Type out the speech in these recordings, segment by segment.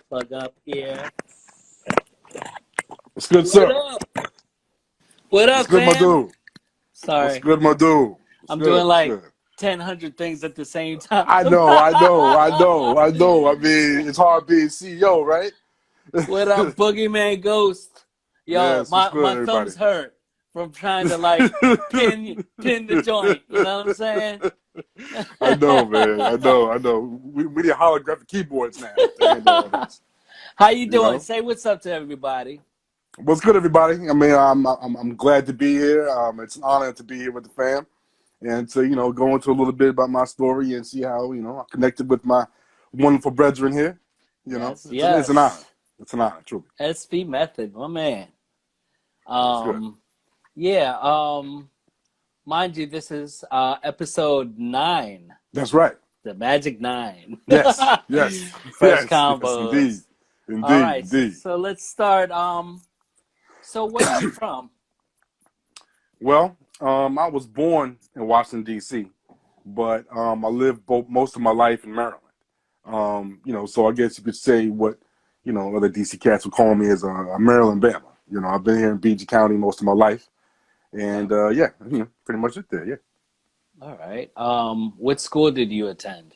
plug up here. What's good, sir? What up, What's good, my fam? dude? Sorry. What's good, my dude? What's I'm good? doing like What's good? 1,000 things at the same time. I know. I mean, it's hard being CEO, right? What up, Boogeyman Ghost? Yo, Yes, what's good, my everybody? thumbs hurt from trying to like pin the joint. You know what I'm saying? I know, man. I know. We need holographic keyboards now to handle all this. How you doing? know? Say what's up to everybody. What's good, everybody? I mean, I'm glad to be here. It's an honor to be here with the fam, and to go into a little bit about my story and see how I connected with my wonderful brethren here. Yes, It's an honor. It's an honor, truly. SP Method, my man. It's good. Yeah. Mind you, this is episode 9. That's right. The Magic 9. Yes. Fresh Yes, Convos. indeed. All right, so let's start. So where are you from? Well, I was born in Washington, D.C., but I lived most of my life in Maryland. So I guess you could say what other D.C. cats would call me as a Maryland Bama. I've been here in BG County most of my life, and pretty much it there. Yeah. All right. What school did you attend?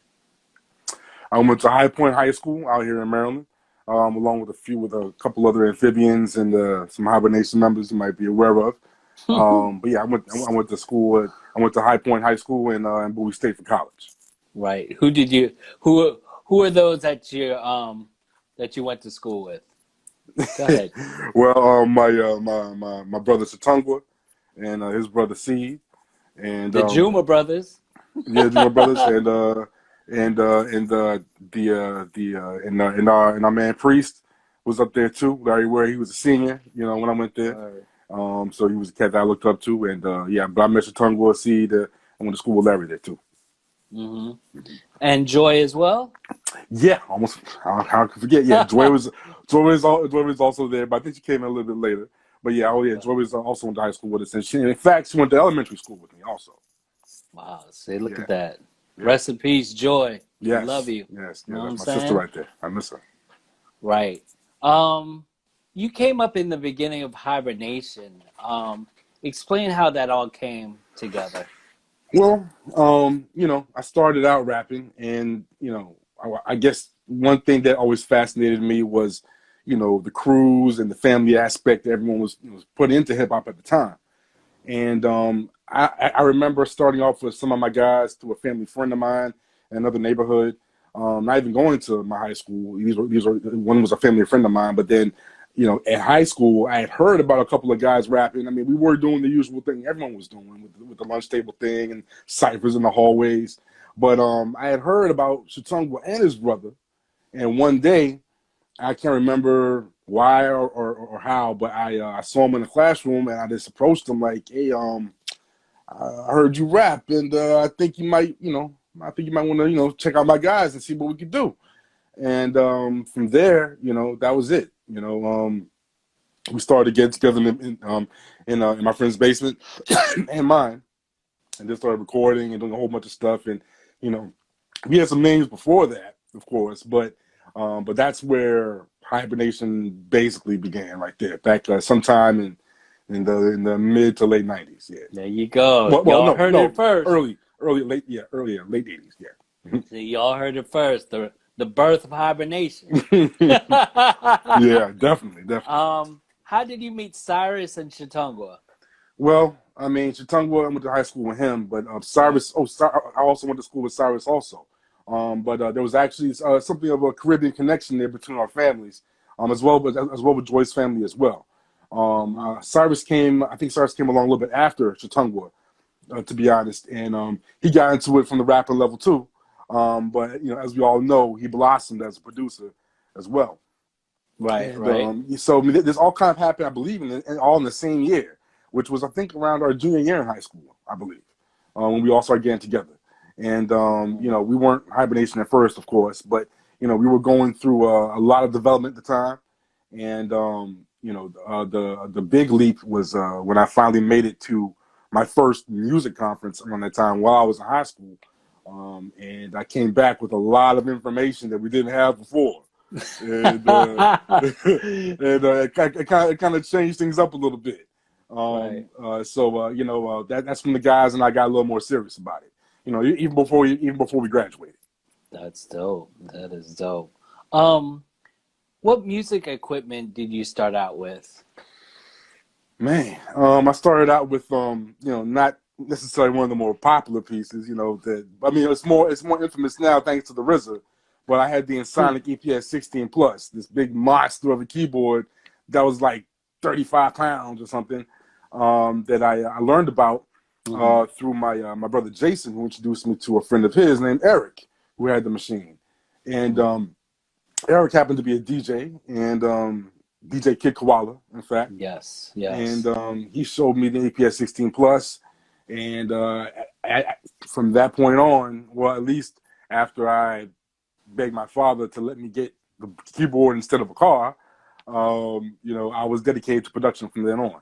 I went to High Point High School out here in Maryland, along with a couple other Amphbns and some hibernation members you might be aware of. But yeah, I went to school. I went to High Point High School in Bowie State for college. Right. Who are those that you went to school with? Go ahead. Well, my brother Chitonga and his brother Seed and The Juma brothers. Yeah, Juma brothers and our man Priest was up there too. Larry Ware, he was a senior. When I went there. So he was a cat that I looked up to, and but I met Chitonga, Seed. I went to school with Larry there too. Mm-hmm. And Joy as well. Yeah, almost. How I could forget? Yeah, Joy was also there, but I think she came in a little bit later. But yeah, Joy was also went to high school with us, and in fact, she went to elementary school with me also. Wow, see, look at that. Yeah. Rest in peace, Joy. Yes, love you. Yes, you know that's my sister right there. I miss her. Right. You came up in the beginning of hibernation. Explain how that all came together. Well, I started out rapping, and I guess one thing that always fascinated me was, the crews and the family aspect that everyone was put into hip hop at the time. And I remember starting off with some of my guys through a family friend of mine in another neighborhood. Not even going to my high school. One was a family friend of mine, but then, at high school, I had heard about a couple of guys rapping. I mean, we were doing the usual thing everyone was doing with the lunch table thing and ciphers in the hallways. But I had heard about Chitonga and his brother. And one day, I can't remember why or how, but I saw him in the classroom and I just approached him like, hey, I heard you rap, and I think you might, want to, check out my guys and see what we could do. And from there, that was it. We started getting together in my friend's basement and mine, and just started recording and doing a whole bunch of stuff. And we had some names before that, of course, but that's where hibernation basically began, right there, back sometime in the mid to late 90s. Yeah. There you go. Y'all heard it first. Late 80s. Yeah. See, y'all heard it first. The birth of hibernation. Yeah, definitely. How did you meet Cyrus and Chitonga? Well, I mean, Chitonga, I went to high school with him, but Cyrus. I also went to school with Cyrus also. But there was actually something of a Caribbean connection there between our families, as well with Joy's family as well. Cyrus came along a little bit after Chitonga, to be honest, and he got into it from the rapping level too. But as we all know, he blossomed as a producer as well. Right, and, right. So I mean, this all kind of happened, I believe, all in the same year, which was I think around our junior year in high school, I believe, when we all started getting together. And we weren't hibernation at first, of course, but we were going through a lot of development at the time, and the big leap was when I finally made it to my first music conference around that time while I was in high school, and I came back with a lot of information that we didn't have before. and and it kind of changed things up a little bit. Right. That's when the guys and I got a little more serious about it. You know, even before we graduated. That's dope. That is dope. What music equipment did you start out with? Man, I started out with not necessarily one of the more popular pieces. It's more infamous now thanks to the RZA. But I had the Sonic EPS 16 Plus, this big monster of a keyboard that was like 35 pounds or something, that I learned about through my brother Jason, who introduced me to a friend of his named Eric, who had the machine. And Eric happened to be a DJ, and DJ Kid Koala, in fact. Yes. And he showed me the EPS 16 Plus, and from that point on, well, at least after I begged my father to let me get the keyboard instead of a car, I was dedicated to production from then on.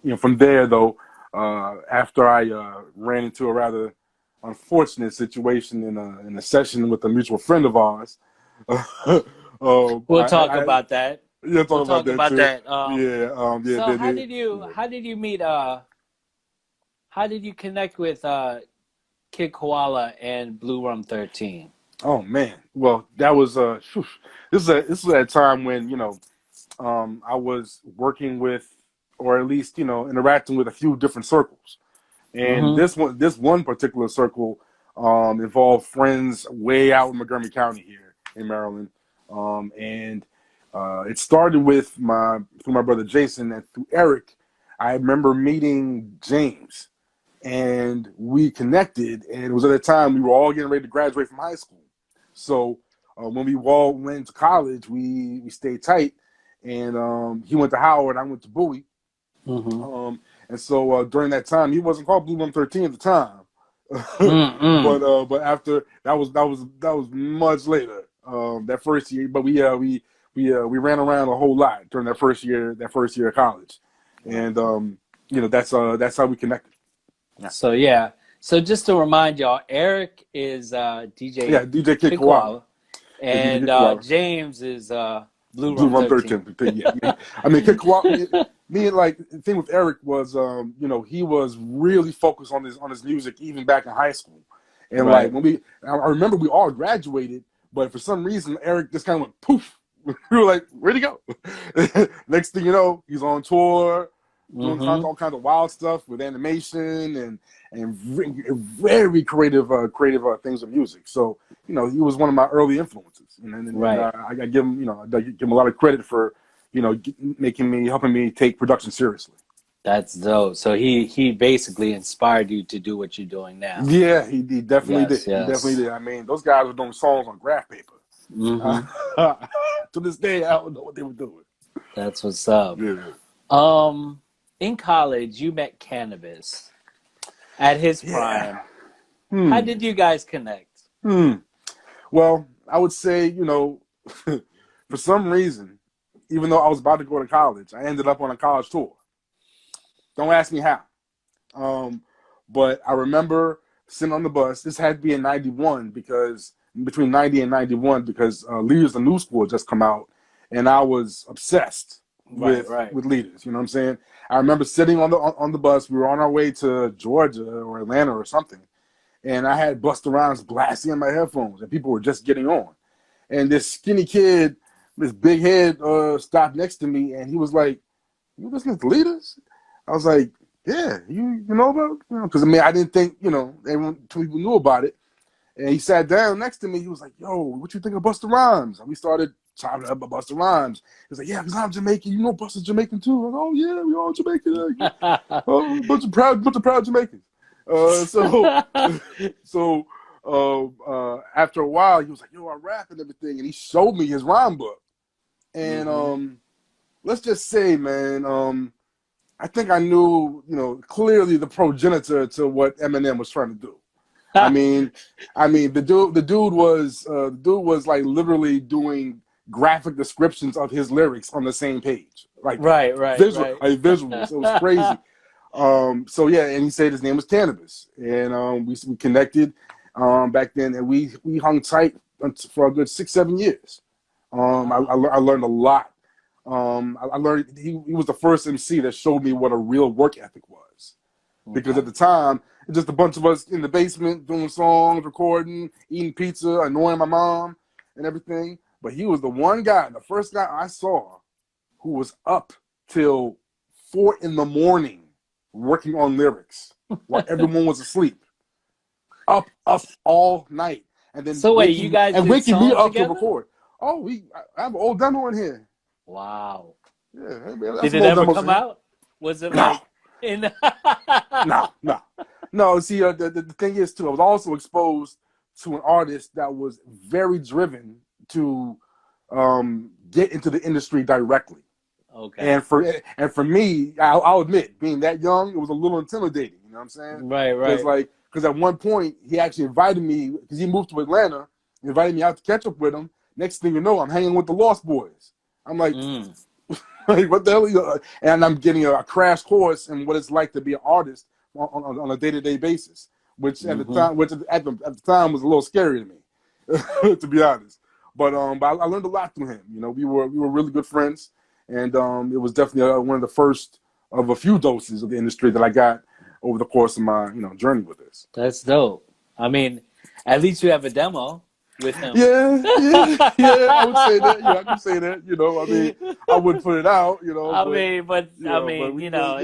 And from there, though, after I ran into a rather unfortunate situation in a session with a mutual friend of ours. We'll talk about that. Yeah, we'll talk about that. So how did you meet? How did you connect with Kid Koala and Blue Rum 13? Oh man, well that was this is a time when I was working with, or at least interacting with a few different circles, and this one particular circle involved friends way out in Montgomery County here in Maryland, and it started with through my brother Jason, and through Eric. I remember meeting James, and we connected, and it was at the time we were all getting ready to graduate from high school. So when we all went to college, we stayed tight, and he went to Howard, I went to Bowie. And so during that time, he wasn't called Blue Rum 13 at the time, but after that was much later. That first year, but we ran around a whole lot during that first year of college, and that's how we connected. Yeah. So just to remind y'all, Eric is DJ Kid Koala, and James is Blue Rum 13. 13. Yeah. I mean, Kid Koala. The thing with Eric was, he was really focused on his music even back in high school, and like when I remember we all graduated, but for some reason Eric just kind of went poof. We were like, where'd he go? Next thing you know, he's on tour, doing all kinds of wild stuff with animation and very creative things with music. So he was one of my early influences, and I give him a lot of credit for helping me take production seriously. That's dope. So he basically inspired you to do what you're doing now. Yeah, he definitely did. Yes. He definitely did. I mean, those guys were doing songs on graph paper. To this day, I don't know what they were doing. That's what's up. Yeah. In college, you met Cannabis at his prime. How did you guys connect? Well, I would say, for some reason, even though I was about to go to college, I ended up on a college tour. Don't ask me how. But I remember sitting on the bus. This had to be in 91 because between 90 and 91 because Leaders of New School had just come out, and I was obsessed with Leaders. You know what I'm saying? I remember sitting on the bus. We were on our way to Georgia or Atlanta or something, and I had Busta Rhymes blasting in my headphones, and people were just getting on. And this skinny kid, this big head, stopped next to me, and he was like, "You listening to Leaders?" I was like, "Yeah, you know about?" Because I didn't think everyone people knew about it. And he sat down next to me. He was like, "Yo, what you think of Busta Rhymes?" And we started talking about Busta Rhymes. He was like, "Yeah, because I'm Jamaican. You know Busta's Jamaican too." I was like, "Oh yeah, we all Jamaican. Bunch of proud Jamaicans." So after a while, he was like, "Yo, I rap and everything," and he showed me his rhyme book. And let's just say, man, I think I knew, clearly the progenitor to what Eminem was trying to do. I mean, the dude was like literally doing graphic descriptions of his lyrics on the same page, like visuals. It was crazy. So yeah, and he said his name was Cannabis, and we connected back then, and we hung tight for a good 6-7 years. I learned a lot. I learned he was the first MC that showed me what a real work ethic was. Because at the time, it's just a bunch of us in the basement doing songs, recording, eating pizza, annoying my mom and everything. But he was the one guy, the first guy I saw who was up till 4 a.m. working on lyrics while everyone was asleep. Up all night. And then so wait, you guys did waking me up together? to record. Oh, I have an old demo in here. Wow. Yeah, hey, man, Did it ever come out? Was it like in? No. See, the thing is too, I was also exposed to an artist that was very driven to get into the industry directly. Okay. And for me, I'll admit, being that young, it was a little intimidating. You know what I'm saying? Right. Because at one point he actually invited me, because he moved to Atlanta, invited me out to catch up with him. Next thing you know, I'm hanging with the Lost Boys. I'm like, like what the hell? And I'm getting a crash course in what it's like to be an artist on a day-to-day basis, which at the time was a little scary to me, to be honest. But I learned a lot from him. You know, we were really good friends, and it was definitely one of the first of a few doses of the industry that I got over the course of my journey with this. That's dope. I mean, at least you have a demo with him. Yeah, I would say that. Yeah, I can say that. You know, I mean, I wouldn't put it out. You know, it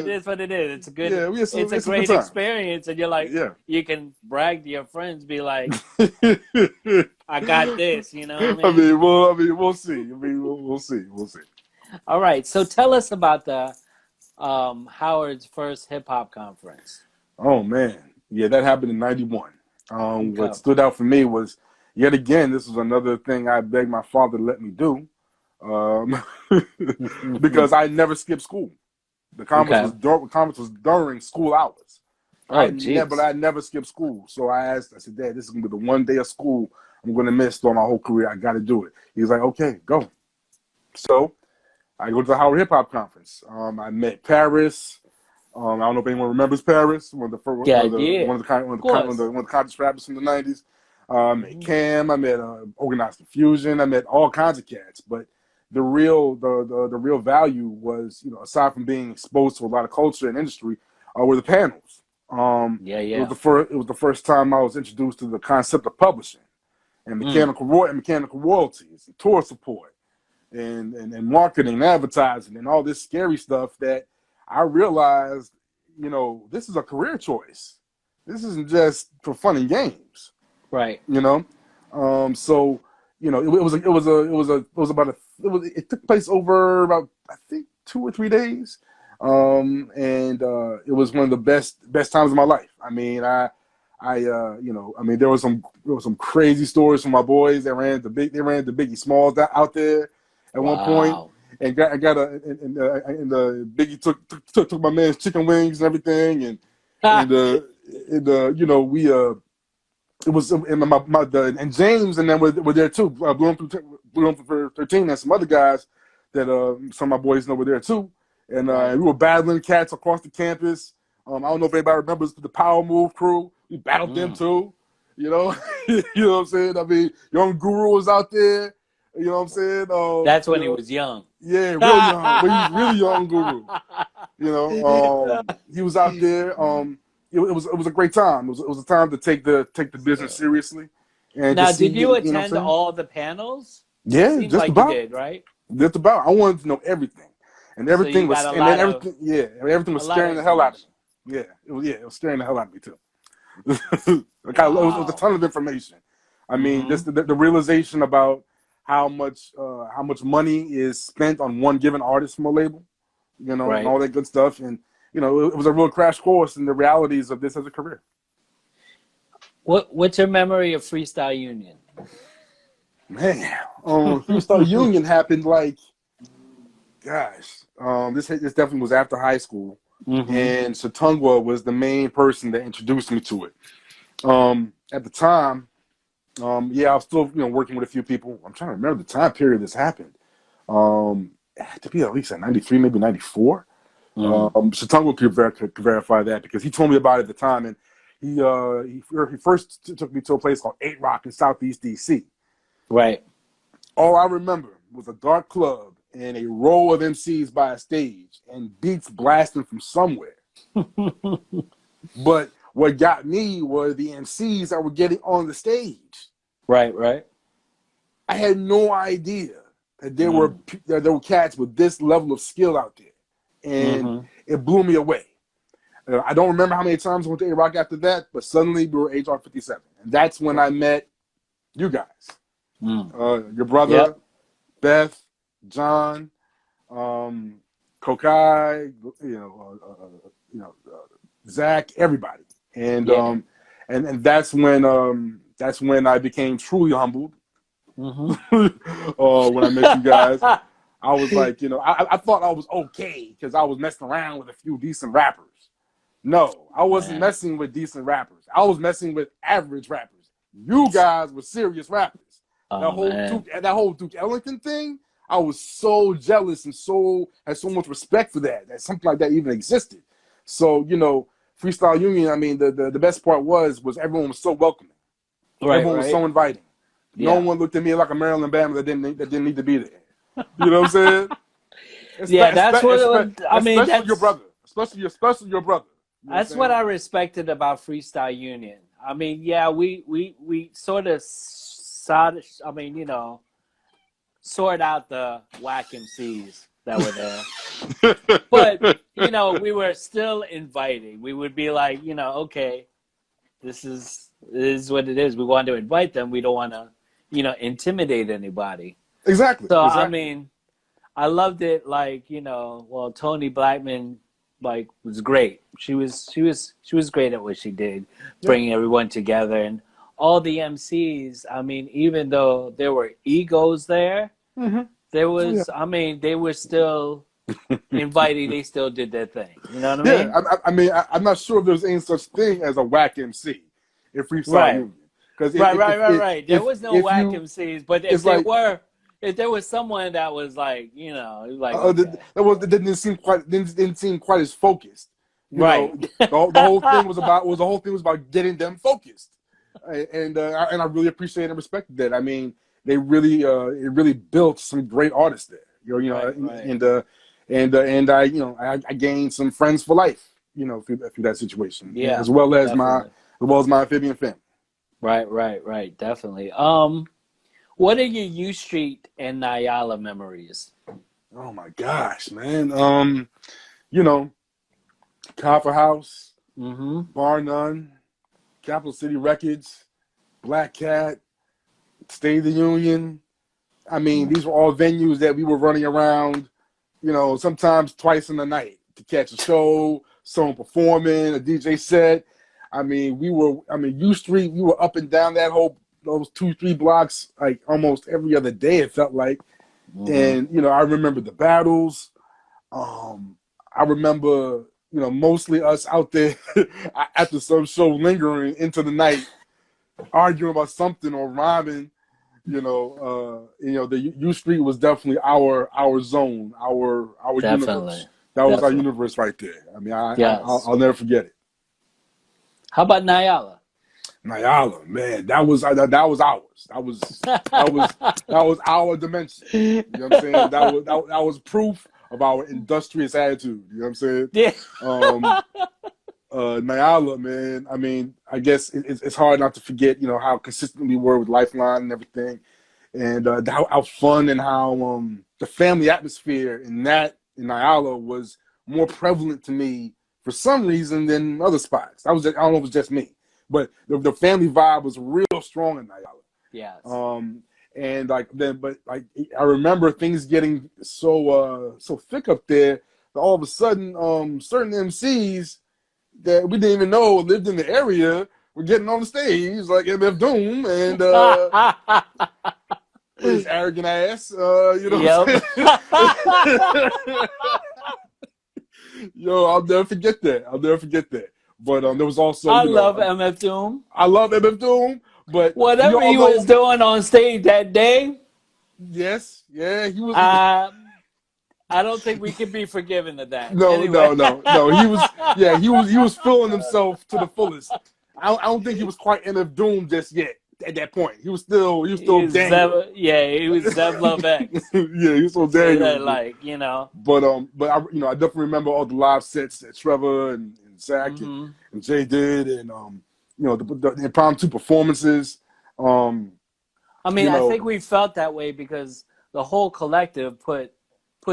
is what it is. It's a good. It's a great experience, and you're like, you can brag to your friends, be like, I got this. You know what I mean? We'll see. We'll see. All right. So tell us about the Howard's first hip hop conference. Oh man, yeah, that happened in '91. What stood out for me was, yet again, this was another thing I begged my father to let me do, because I never skipped school. The conference was during school hours. I never skipped school. So I said, Dad, this is gonna be the one day of school I'm gonna miss throughout my whole career. I got to do it. He was like, okay, go. So I go to the Howard Hip Hop Conference. I met Paris. I don't know if anyone remembers Paris. One of the conscious rappers from the '90s. I met Cam. I met Organized Confusion. I met all kinds of cats. But the real value was, aside from being exposed to a lot of culture and industry, were the panels. It was the first time I was introduced to the concept of publishing and mechanical royalties and tour support and marketing and advertising and all this scary stuff that I realized, this is a career choice. This isn't just for fun and games. Right. So it took place over about, I think, 2 or 3 days. And it was one of the best times of my life. I mean, there was some crazy stories from my boys that ran the Biggie Smalls out there at one point. And Biggie took my man's chicken wings and everything, and James and them were there too. Blew them for 13 and some other guys that some of my boys know were there too, and we were battling cats across the campus. I don't know if anybody remembers the Power Move crew. We battled them too. You know what I'm saying? I mean, Young Guru was out there. You know what I'm saying? That's when he was young. Yeah, real young. But he was really young Guru. He was out there. It was a great time. It was a time to take the business seriously. And now, did you attend all the panels? Yeah, Seems just like about. You did, right? Just about. I wanted to know everything, and everything was scaring the hell out of me. It was scaring the hell out of me too. It was a ton of information. I mean, just the realization about how much money is spent on one given artist from a label, and all that good stuff, and it was a real crash course in the realities of this as a career. What's your memory of Freestyle Union? Man, Freestyle Union happened this definitely was after high school, and Chitonga was the main person that introduced me to it. At the time, I was still working with a few people. I'm trying to remember the time period this happened. It had to be at least at 93, maybe 94. Chitonga could verify that because he told me about it at the time, and he first took me to a place called 8 Rock in Southeast DC, Right. All I remember was a dark club and a row of MCs by a stage and beats blasting from somewhere. But what got me were the MCs that were getting on the stage. Right, right. I had no idea that there were cats with this level of skill out there. And it blew me away. I don't remember how many times I went to A-Rock after that, but suddenly we were HR 57. And that's when I met you guys. Your brother, Beth, John, Kokai, Zach, everybody. And and that's when I became truly humbled. When I met you guys, I was like, I thought I was okay because I was messing around with a few decent rappers. No, I wasn't messing with decent rappers. I was messing with average rappers. You guys were serious rappers. That whole Duke Ellington thing, I was so jealous and had so much respect for that something like that even existed. So, Freestyle Union, I mean, the best part was everyone was so welcoming. Right, everyone was so inviting. Yeah. No one looked at me like a Maryland Bama that didn't need to be there. You know what I'm saying? That's what I mean. Especially your brother. Especially your brother. You know that's what I respected about Freestyle Union. I mean, we sort of sort out the whack MCs that were there. But, we were still inviting. We would be like, okay, this is what it is. We want to invite them. We don't want to, intimidate anybody. Exactly. So, I mean, I loved it. Like, Tony Blackman, was great. She was great at what she did, bringing everyone together. And all the MCs, I mean, even though there were egos there, there was, they were still inviting. They still did their thing. You know what I mean? I'm not sure if there's any such thing as a whack MC in Freestyle Union. Right. There was no whack MCs, but if there was someone that was like, that didn't seem quite as focused. The whole thing was about getting them focused, and I really appreciate and respected that. I mean, it really built some great artists there. And I gained some friends for life, through that situation. Yeah, as well as my Amphibian family. Right, definitely. What are your U Street and Nyala memories? Oh my gosh, man. Copper House, Bar None, Capital City Records, Black Cat, State of the Union. I mean, these were all venues that we were running around, sometimes twice in the night to catch a show, someone performing, a DJ set. I mean, U Street, we were up and down those 2-3 blocks, like almost every other day, it felt like. And, I remember the battles. I remember, mostly us out there after some show lingering into the night, arguing about something or rhyming. The U Street was definitely our zone, our universe. That was our universe right there. I mean, I'll never forget it. How about Nyala? Nyala, man, that was ours. That was our dimension. You know what I'm saying? That was proof of our industrious attitude. You know what I'm saying? Yeah. Nyala, man. I mean, I guess it's hard not to forget, how consistent we were with Lifeline and everything, and how fun and how the family atmosphere in Nyala was more prevalent to me for some reason than other spots. I don't know if it was just me, but the family vibe was real strong in Nyala. Yes. I remember things getting so thick up there that all of a sudden certain MCs that we didn't even know lived in the area were getting on the stage, like MF Doom and his arrogant ass. Yo, I'll never forget that. But there was also I love MF Doom. I love MF Doom, but whatever he was doing on stage that day. Yes, yeah, he was. I don't think we can be forgiven of that. No. He was feeling himself to the fullest. I don't think he was quite MF Doom just yet. at that point. He was still He was Daniel. he was Zev Love X. Yeah, he was still So Daniel. that, like, you know. But I I definitely remember all the live sets that Trevor and Zach and Jay did, and the impromptu performances. I mean, I think we felt that way because the whole collective put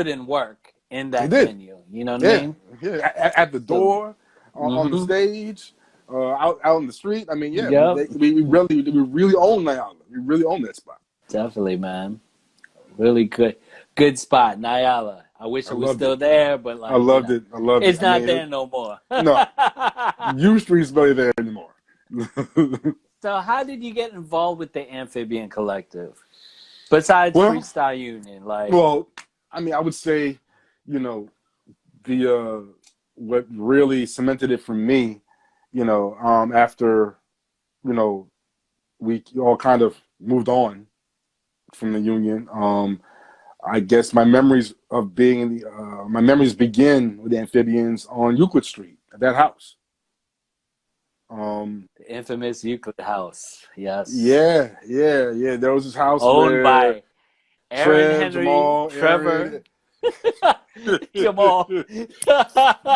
in work in that venue. You know what I mean? Yeah, at the door, on the stage, out in the street. I mean, yeah, we really own Nyala. We really own that spot. Definitely, man. Really good spot, Nyala. I wish it was still there, but like, I loved it. It's not there no more. No, U Street's barely there anymore. So, how did you get involved with the Amphbn Collective? Besides Freestyle Union, like. Well, I mean, I would say, the what really cemented it for me, after, we all kind of moved on from the union. I guess my memories of being in my memories begin with the Amphbns on Euclid Street at that house. The infamous Euclid house. Yes. Yeah. There was this house owned by Aaron Henry, Jamal, Trevor, Jamal.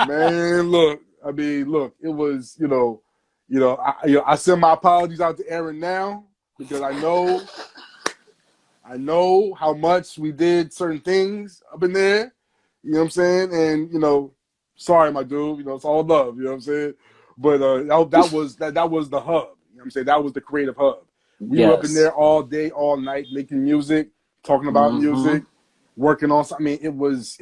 Man, look. I mean, look. It was, I send my apologies out to Aaron now because I know how much we did certain things up in there. You know what I'm saying? And sorry, my dude. It's all love. You know what I'm saying? But that was the hub. You know what I'm saying? That was the creative hub. We were up in there all day, all night, making music, talking about music, working on something. I mean, it was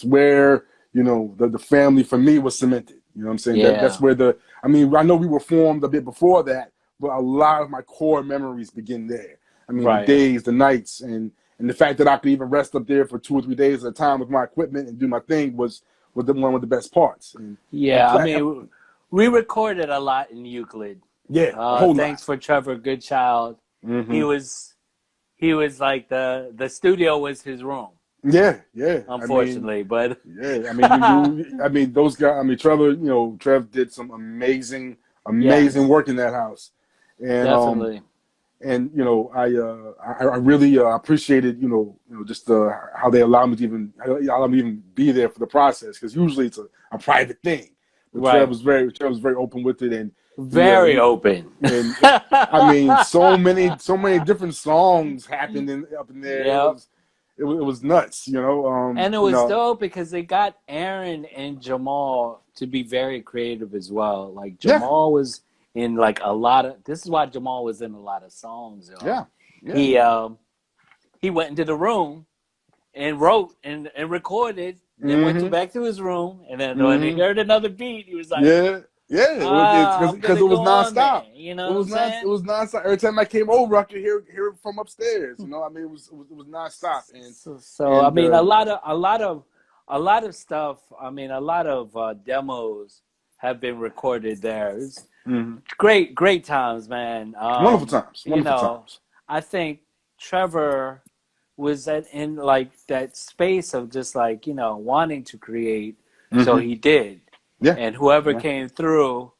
where the family for me was cemented. You know what I'm saying? Yeah. That's where I know we were formed a bit before that, but a lot of my core memories begin there. I mean, the days, the nights, and the fact that I could even rest up there for 2 or 3 days at a time with my equipment and do my thing was one of the best parts. And, I mean, we recorded a lot in Euclid. Yeah, thanks for Trevor Goodchild. He was like the studio was his room. Yeah. Unfortunately, but I mean, those guys. I mean, Trevor. Trev did some amazing work in that house, and definitely. I really appreciated just how they allowed me to even be there for the process, because usually it's a private thing. But Trev was very open with it, and very open. And I mean, so many different songs happened up in there. Yep. It was nuts, and it was dope because they got Aaron and Jamal to be very creative as well. Like Jamal was in like a lot of. This is why Jamal was in a lot of songs. Yeah. He went into the room and wrote and recorded. Then went back to his room, and then when he heard another beat, he was like, because it was nonstop. You know, it was nonstop. Every time I came over, I could hear it from upstairs. I mean, it was nonstop. And I mean, a lot of stuff. I mean, a lot of demos have been recorded there. It's great times, man. Wonderful times. Times. I think Trevor was in like that space of just like wanting to create, so he did. Yeah. And whoever came through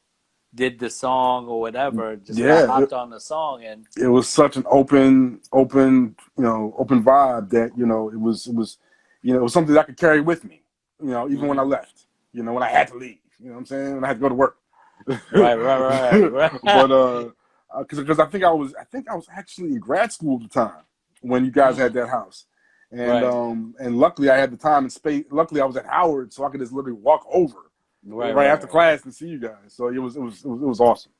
did the song or whatever, just hopped on the song, and it was such an open vibe that it was something that I could carry with me, even when I left, when I had to leave, you know what I'm saying, when I had to go to work. Right. But because I think I was actually in grad school at the time when you guys had that house, and luckily I had the time and space. Luckily I was at Howard, so I could just literally walk over. Right after class to see you guys, so it was awesome.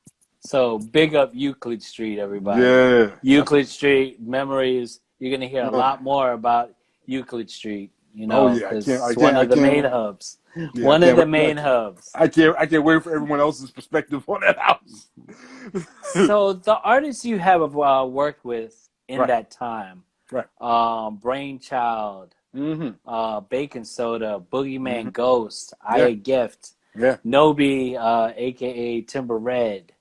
So big up Euclid Street, everybody. Yeah, Euclid Street memories. You're gonna hear a lot more about Euclid Street. It's one of the main hubs. Yeah, one of the main hubs. I can't wait for everyone else's perspective on that house. So the artists you have worked with in that time, Brainchild. Bacon Soda, Boogeyman Ghost, Aya Gift, Nobi, aka Timber Red.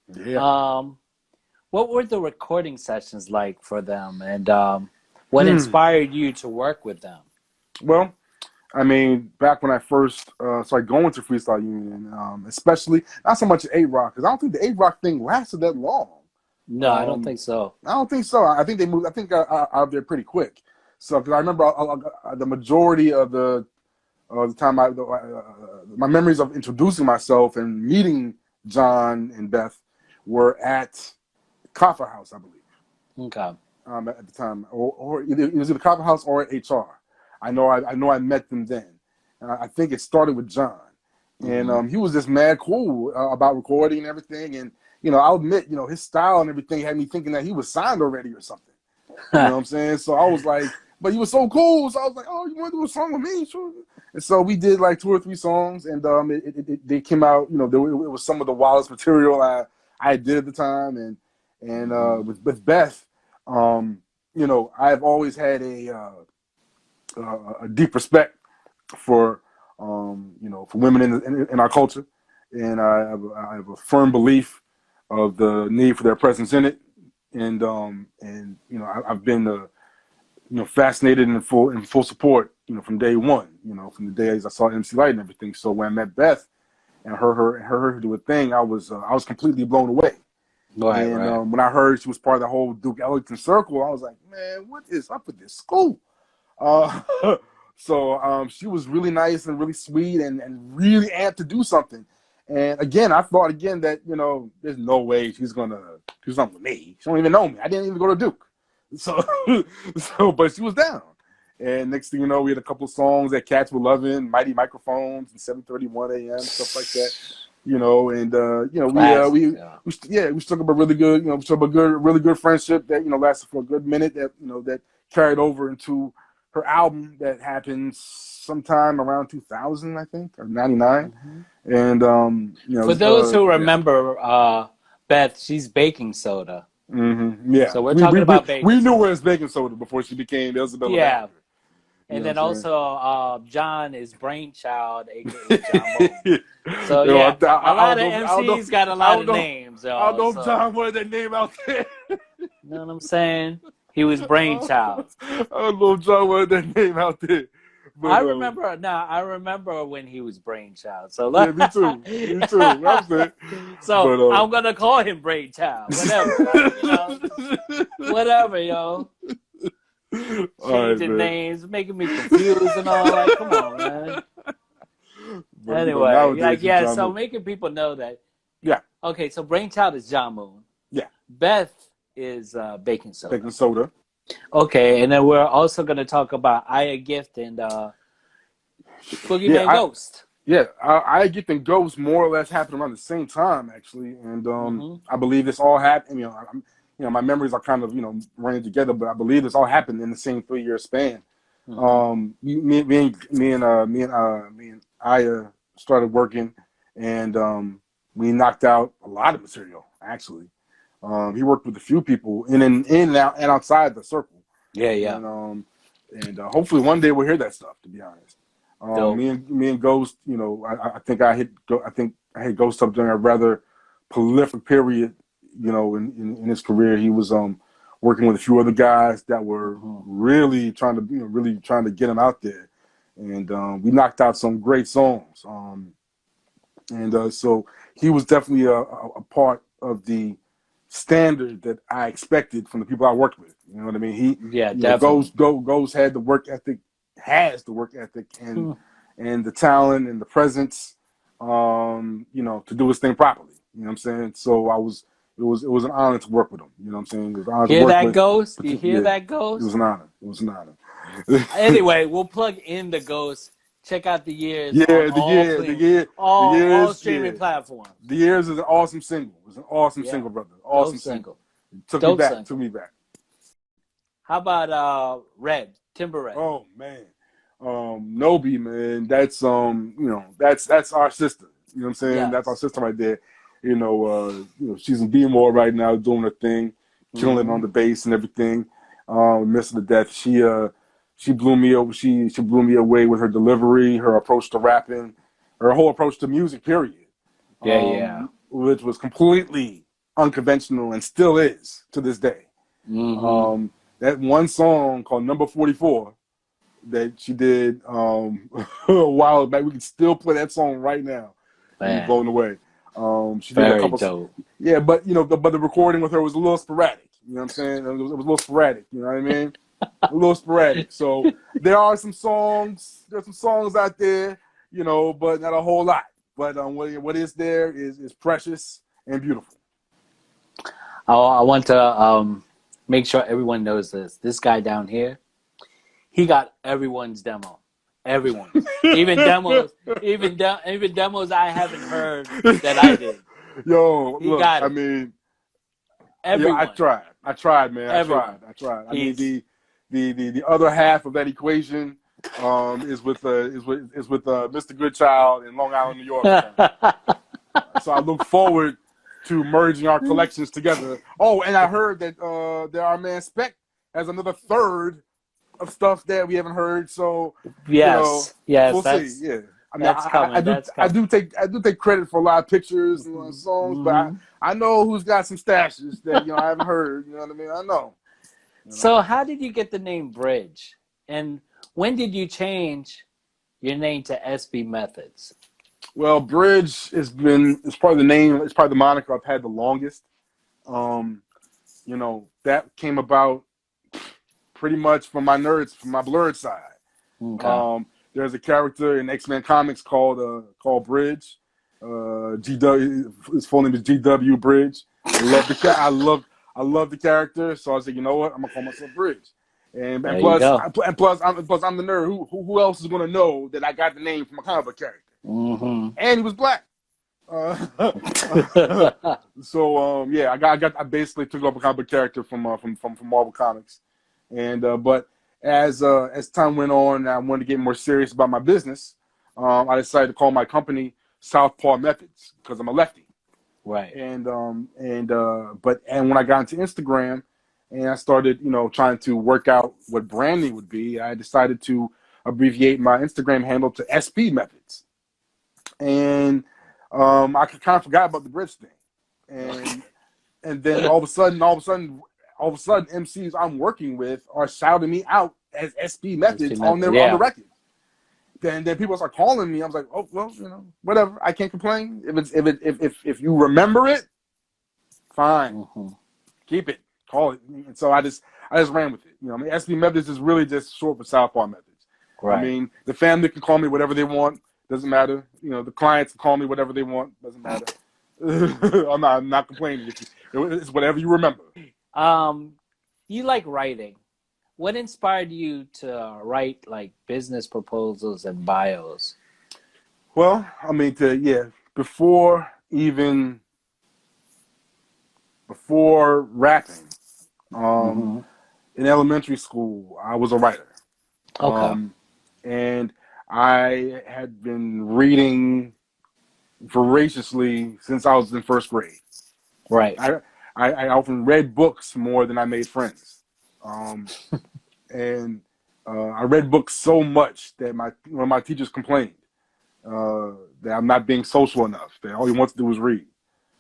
What were the recording sessions like for them, and what inspired you to work with them? Well, I mean, back when I first started going to Freestyle Union, especially not so much 8 Rock, because I don't think the 8 Rock thing lasted that long. No, I don't think so. I don't think so. I think they moved. I think out there pretty quick. So because I remember the majority of the time, my memories of introducing myself and meeting John and Beth were at Copper House, I believe. Okay. At the time, or it was either Copper House or at HR. I know I met them then. I think it started with John, and he was just mad cool about recording and everything. And I'll admit, his style and everything had me thinking that he was signed already or something. You know what I'm saying? So I was like, but he was so cool. So I was like, oh, you want to do a song with me? Sure. And so we did like 2 or 3 songs, and they came out. It was some of the wildest material I did at the time, and with Beth, I've always had a deep respect for for women in our culture, and I have a firm belief of the need for their presence in it, and I've been fascinated and in full support from day one, from the days I saw MC Light and everything. So when I met Beth and her do a thing, I was completely blown away. Right, and when I heard she was part of the whole Duke Ellington circle, I was like, man, what is up with this school? So she was really nice and really sweet and really amped to do something. And again, I thought that, there's no way she's going to do something with me. She don't even know me. I didn't even go to Duke. So, but she was down. And next thing you know, we had a couple of songs that cats were loving, Mighty Microphones and 7:31 a.m., stuff like that. We struck up a really good, really good friendship that, lasted for a good minute that carried over into her album that happened sometime around 2000, I think, or 99. And, for those who remember, Beth, she's baking soda. Yeah. So we're talking about baking We soda. knew her as baking soda before she became Isabella. Yeah. Baxter. And then also, John is Brainchild, a.k.a. John Moon. So, yeah, a lot of MCs got a lot of names. I don't know if John wanted that name out there. You know what I'm saying? He was Brainchild. I don't know if John wanted that name out there. But, I remember when he was Brainchild. So yeah, me too. That's it. So I'm gonna call him Brainchild. Whatever. Whatever, yo. Changing names, making me confused and all. Like, come on, man. But, anyway, so making people know that. Yeah. Okay, so Brainchild is John Moon. Yeah. Beth is Baking Soda. Baking Soda. Okay, and then we're also going to talk about Aya Gift and Boogeyman Ghost. Yeah, Aya Gift and Ghost more or less happened around the same time, actually. And I believe this all happened, my memories are kind of, running together, but I believe this all happened in the same 3-year span. Me and Aya started working, and we knocked out a lot of material, actually. He worked with a few people in and out and outside the circle. Yeah. And hopefully one day we'll hear that stuff, to be honest. Me and Ghost, I think I hit Ghost up during a rather prolific period, in his career. He was working with a few other guys that were really trying to get him out there. And we knocked out some great songs. So he was definitely a part of the standard that I expected from the people I worked with. You know what I mean? Definitely. Ghost had the work ethic, has the work ethic, and the talent and the presence, to do his thing properly. You know what I'm saying? So it was an honor to work with him. You know what I'm saying? It was an honor hear that, Ghost? You hear that, Ghost? It was an honor. Anyway, we'll plug in the Ghost. Check out The Years. All streaming platforms. The Years is an awesome single. It was an awesome single, brother. Awesome single. Took me back. How about Red, Timber Red? Oh man, Nobi, man. That's that's our sister. You know what I'm saying? Yes. That's our sister right there. She's in B-more right now, doing her thing, killing it on the bass and everything. Miss her to death. She blew me over. She blew me away with her delivery, her approach to rapping, her whole approach to music. Period. Which was completely unconventional and still is to this day. That one song called Number 44 that she did a while back. We can still play that song right now. And blown away. She did a Very couple. dope. Yeah, but but the recording with her was a little sporadic. You know what I'm saying? It was a little sporadic. You know what I mean? A little sporadic. So there are some songs. There's some songs out there, but not a whole lot. But what is there is precious and beautiful. I want to make sure everyone knows this. This guy down here, he got everyone's demo. Everyone, even demos I haven't heard that I did. Yo, He look, got I it. mean, Everyone. yeah, I tried, man. Everyone. I tried. I mean, the other half of that equation is with Mr. Goodchild in Long Island, New York. So I look forward to merging our collections together. Oh, and I heard that our man Spec has another third of stuff that we haven't heard. So yes, we'll see. Yeah, I mean, I do take credit for a lot of pictures and a lot of songs, but I know who's got some stashes that I haven't heard. You know what I mean? I know. So how did you get the name Bridge, and when did you change your name to SPMETHODS? Well, Bridge it's probably the name. It's probably the moniker I've had the longest. That came about pretty much from my blurred side. Okay. There's a character in X-Men comics called Bridge. GW, his full name is GW Bridge. I love the character, so I said, you know what, I'm gonna call myself Bridge. And plus I'm the nerd. Who else is gonna know that I got the name from a comic book character? And he was black. So I basically took up a comic book character from Marvel Comics, and but as time went on, I wanted to get more serious about my business. I decided to call my company Southpaw Methods because I'm a lefty. Right. And when I got into Instagram and I started trying to work out what branding would be, I decided to abbreviate my Instagram handle to SPMETHODS. And I kind of forgot about the Bridge thing, and then all of a sudden, MCs I'm working with are shouting me out as SPMETHODS on the record. Then people start calling me. I was like, oh well, whatever. I can't complain. If you remember it, fine, keep it, call it. And so I just ran with it. SPMETHODS is really just short for Southpaw Methods. Right. I mean, the family can call me whatever they want. Doesn't matter. The clients can call me whatever they want. Doesn't matter. I'm not complaining. It's whatever you remember. You like writing. What inspired you to write like business proposals and bios? Well, I mean, before rapping, in elementary school, I was a writer. Okay. And I had been reading voraciously since I was in first grade. Right. I often read books more than I made friends. And I read books so much that one of my teachers complained that I'm not being social enough, that all he wants to do is read.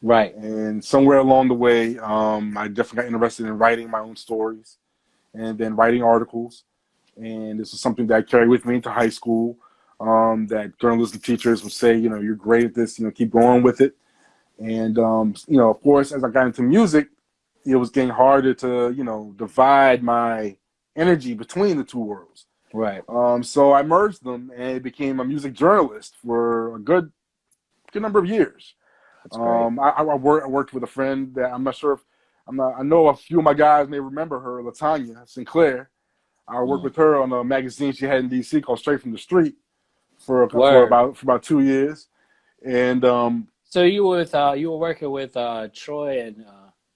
Right. And somewhere along the way, I definitely got interested in writing my own stories and then writing articles. And this was something that I carried with me into high school, that journalism teachers would say, you're great at this, keep going with it. And, of course, as I got into music, it was getting harder to, divide my energy between the two worlds. Right. So I merged them and became a music journalist for a good number of years. That's great. I worked with a friend that I'm not sure if I know a few of my guys may remember her, LaTanya Sinclair. I worked with her on a magazine she had in DC called Straight from the Street for about 2 years. And so you were working with Troy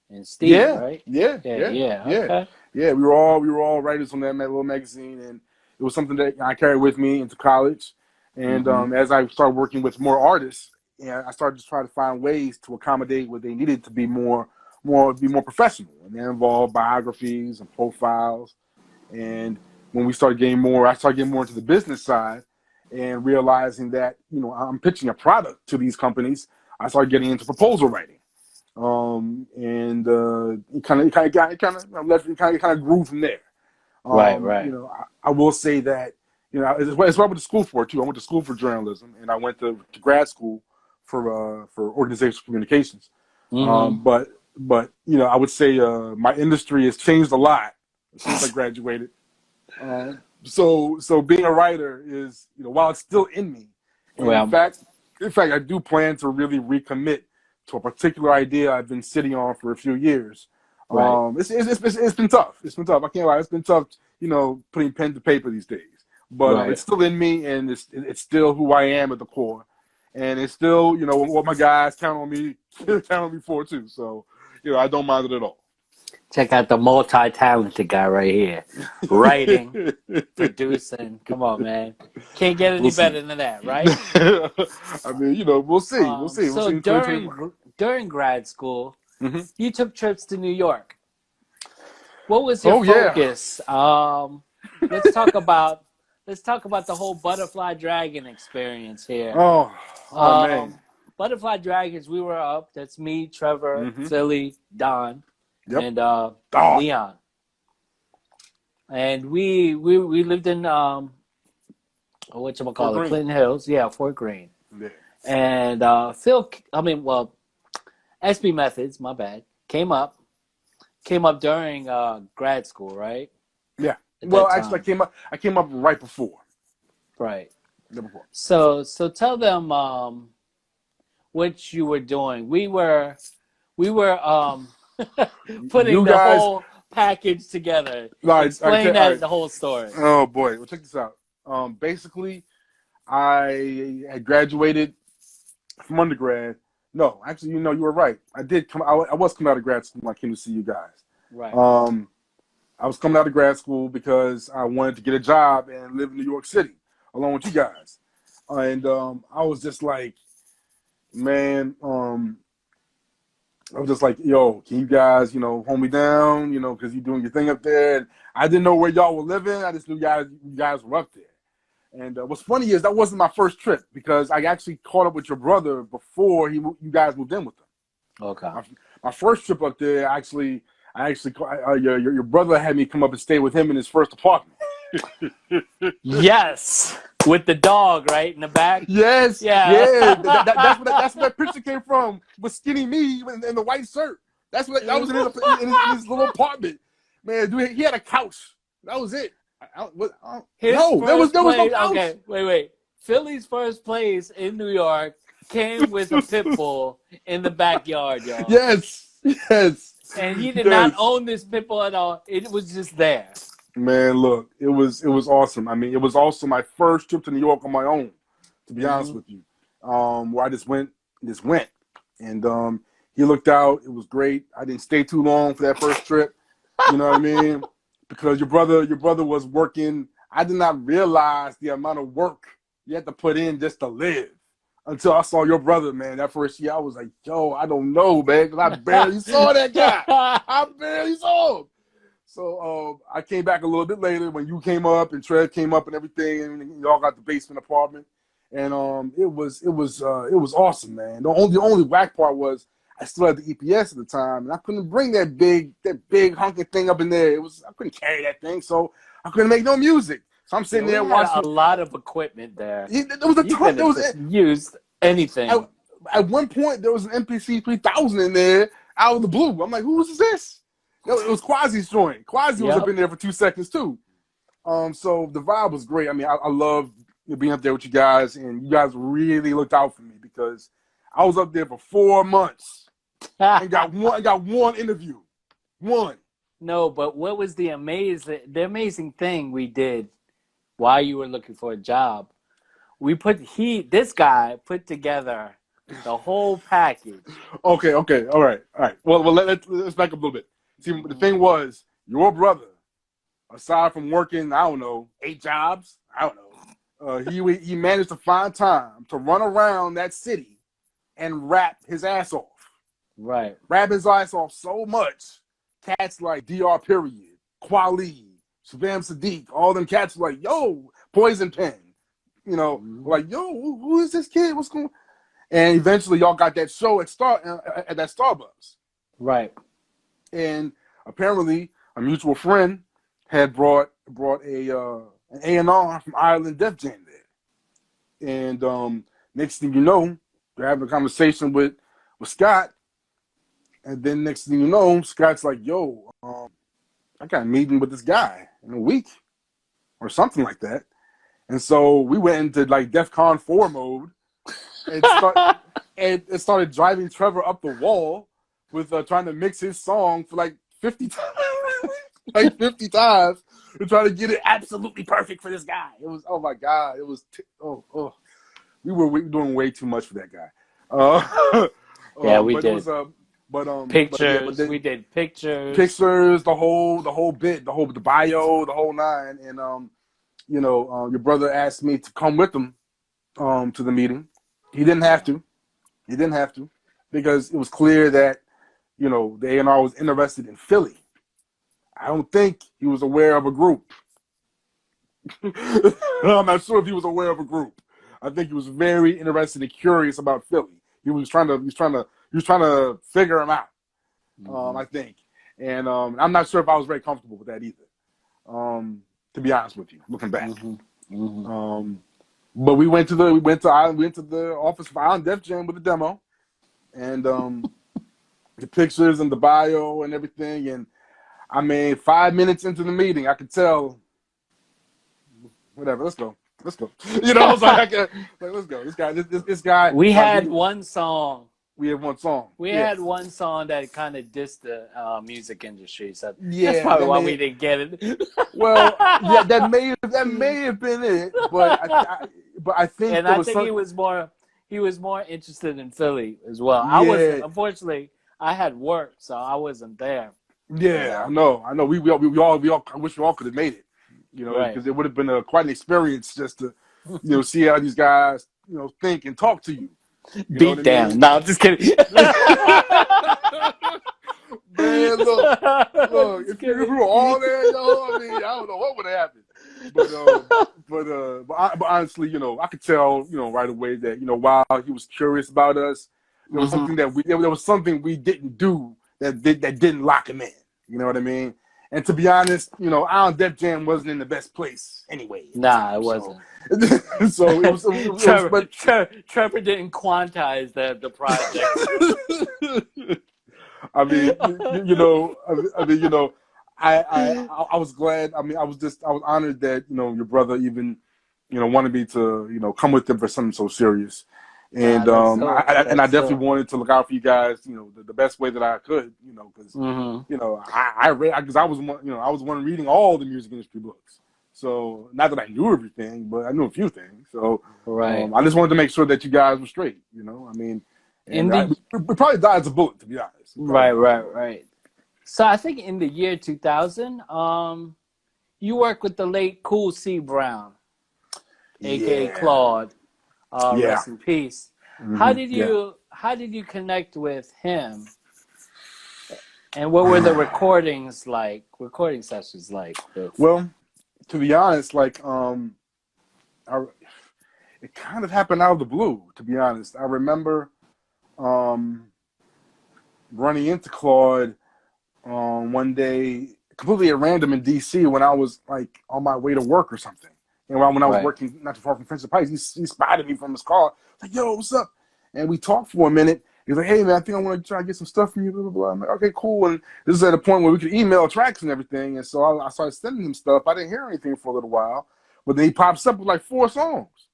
and Steve, right? Yeah. Okay. Yeah, we were all writers on that little magazine, and it was something that I carried with me into college. And as I started working with more artists, I started to try to find ways to accommodate what they needed to be more professional, and that involved biographies and profiles. And when I started getting more into the business side, and realizing that I'm pitching a product to these companies, I started getting into proposal writing. It kind of grew from there. Right. I will say that it's what I went to school for too. I went to school for journalism, and I went to grad school for organizational communications. Mm-hmm. But I would say my industry has changed a lot since I graduated. So being a writer is, while it's still in me, and Well, in fact, I do plan to really recommit to a particular idea I've been sitting on for a few years. right, It's been tough. It's been tough. I can't lie. It's been tough, putting pen to paper these days. But right. it's still in me, and it's still who I am at the core, and it's still, what my guys count on me for too. So, I don't mind it at all. Check out the multi-talented guy right here. Writing, producing. Come on, man. Can't get any We'll see. better than that, right? I mean, we'll see. We'll see. So in 2021. during grad school, Mm-hmm. you took trips to New York. What was your focus? Let's talk about the whole butterfly dragon experience here. Oh man. Butterfly dragons. We were up. That's me, Trevor, Mm-hmm. Philly, Don, Yep. and Leon. And we lived in whatchamacallit, Clinton Hills, Fort Greene. Yeah. And SPMETHODS, my bad, came up during grad school, right? Yeah. At Well, that actually, time. I came up right before. Right. Right before. So tell them what you were doing. We were putting the whole package together. Explain the whole story. Oh boy, well check this out. Basically, I had graduated from undergrad. No, actually, you were right. I was coming out of grad school when I came to see you guys. Right. I was coming out of grad school because I wanted to get a job and live in New York City along with you guys. And I was just like, man, I was just like, yo, can you guys, hold me down, because you're doing your thing up there. And I didn't know where y'all were living. I just knew you guys were up there. And what's funny is that wasn't my first trip because I actually caught up with your brother before you guys moved in with him. Okay. My first trip up there, your brother had me come up and stay with him in his first apartment. Yes, with the dog right in the back. Yes, yeah. That's where that picture came from. Was skinny me in the white shirt. That was in his little apartment. Man, dude, he had a couch. That was it. There was no couch. Okay, wait. Philly's first place in New York came with a pit bull in the backyard, y'all. Yes. And he did not own this pit bull at all. It was just there. Man, look, it was awesome. I mean, it was also my first trip to New York on my own, to be honest with you. Where I just went. And he looked out. It was great. I didn't stay too long for that first trip. You know what I mean? Because your brother was working. I did not realize the amount of work you had to put in just to live. Until I saw your brother, man, that first year, I was like, yo, I don't know, man, because I barely saw that guy. I barely saw him. So I came back a little bit later when you came up and Trev came up and everything, and y'all got the basement apartment, and it was awesome, man. The only whack part was I still had the EPS at the time, and I couldn't bring that big honking thing up in there. I couldn't carry that thing, so I couldn't make no music. So I'm sitting there watching. A lot of equipment there. There was a ton. There was used anything. At one point, there was an MPC 3000 in there out of the blue. I'm like, who's this? It was Quasi's joint. Quasi was up in there for 2 seconds too. So the vibe was great. I mean, I loved being up there with you guys, and you guys really looked out for me because I was up there for 4 months and got one interview. One. No, but what was the amazing thing we did while you were looking for a job? This guy put together the whole package. Okay, all right. Well, let's back up a little bit. See, the thing was, your brother, aside from working, I don't know, 8 jobs, I don't know, he managed to find time to run around that city and rap his ass off. Right. Rap his ass off so much. Cats like DR Period, Kweli, Shabam Sadiq, all them cats were like, yo, Poison Pen. Like, yo, who is this kid? What's going on? And eventually y'all got that show at that Starbucks. Right. And apparently a mutual friend had brought an A&R from Ireland Def Jam there. And next thing you know, having a conversation with Scott, and then next thing you know, Scott's like, "Yo, I got a meeting with this guy in a week, or something like that." And so we went into like DEFCON 4 mode, and it started driving Trevor up the wall with trying to mix his song for like 50 times, like 50 times, to try to get it absolutely perfect for this guy. It was, oh my God, it was we were doing way too much for that guy. Yeah, we but did. It was Pictures. then, We did pictures. Pictures, the whole bit, the bio, the whole nine. And your brother asked me to come with him to the meeting. He didn't have to. Because it was clear that, the A&R was interested in Philly. I don't think he was aware of a group. I'm not sure if he was aware of a group. I think he was very interested and curious about Philly. He was trying to figure him out. I think, and I'm not sure if I was very comfortable with that either. To be honest with you, looking back. But we went to the office of Island Def Jam with the demo, and the pictures and the bio and everything. And I mean, 5 minutes into the meeting, I could tell. Whatever, let's go. I was like, let's go. This guy. We had one song. We had one song. We had one song that kind of dissed the music industry. So yeah, that's probably why we didn't get it. Well, yeah, that may have been it, but I think. And I think he was more interested in Philly as well. Yeah. I wasn't. Unfortunately, I had work, so I wasn't there. Yeah, I know. We all. I wish we all could have made it. Because it would have been quite an experience just to, see how these guys, think and talk to you. Beat down. I mean? No, I'm just kidding. Man, look. If we were all there, I mean, I don't know what would have happened. But honestly, I could tell, right away that, while he was curious about us, there was something we didn't do that didn't lock him in. You know what I mean? And to be honest, Island Def Jam wasn't in the best place anyway. Nah, it wasn't. So it was Trevor didn't quantize the project. I mean, I was glad. I mean, I was honored that your brother even wanted me to come with him for something so serious. And I definitely wanted to look out for you guys, the best way that I could, because because I was one reading all the music industry books. So not that I knew everything, but I knew a few things. So I just wanted to make sure that you guys were straight. I mean, we probably died as a bullet, to be honest. Right. So I think in the year 2000, you worked with the late Cool C Brown, aka Claude. Rest in peace. How did you connect with him? And what were the recording sessions like? Well, to be honest, it kind of happened out of the blue, to be honest. I remember running into Claude one day completely at random in DC when I was on my way to work or something. And when I was working not too far from Friendship Heights, he spotted me from his car. Like, yo, what's up? And we talked for a minute. He was like, hey, man, I think I want to try to get some stuff from you, blah, blah, blah. I'm like, okay, cool. And this is at a point where we could email tracks and everything. And so I started sending him stuff. I didn't hear anything for a little while. But then he pops up with 4 songs.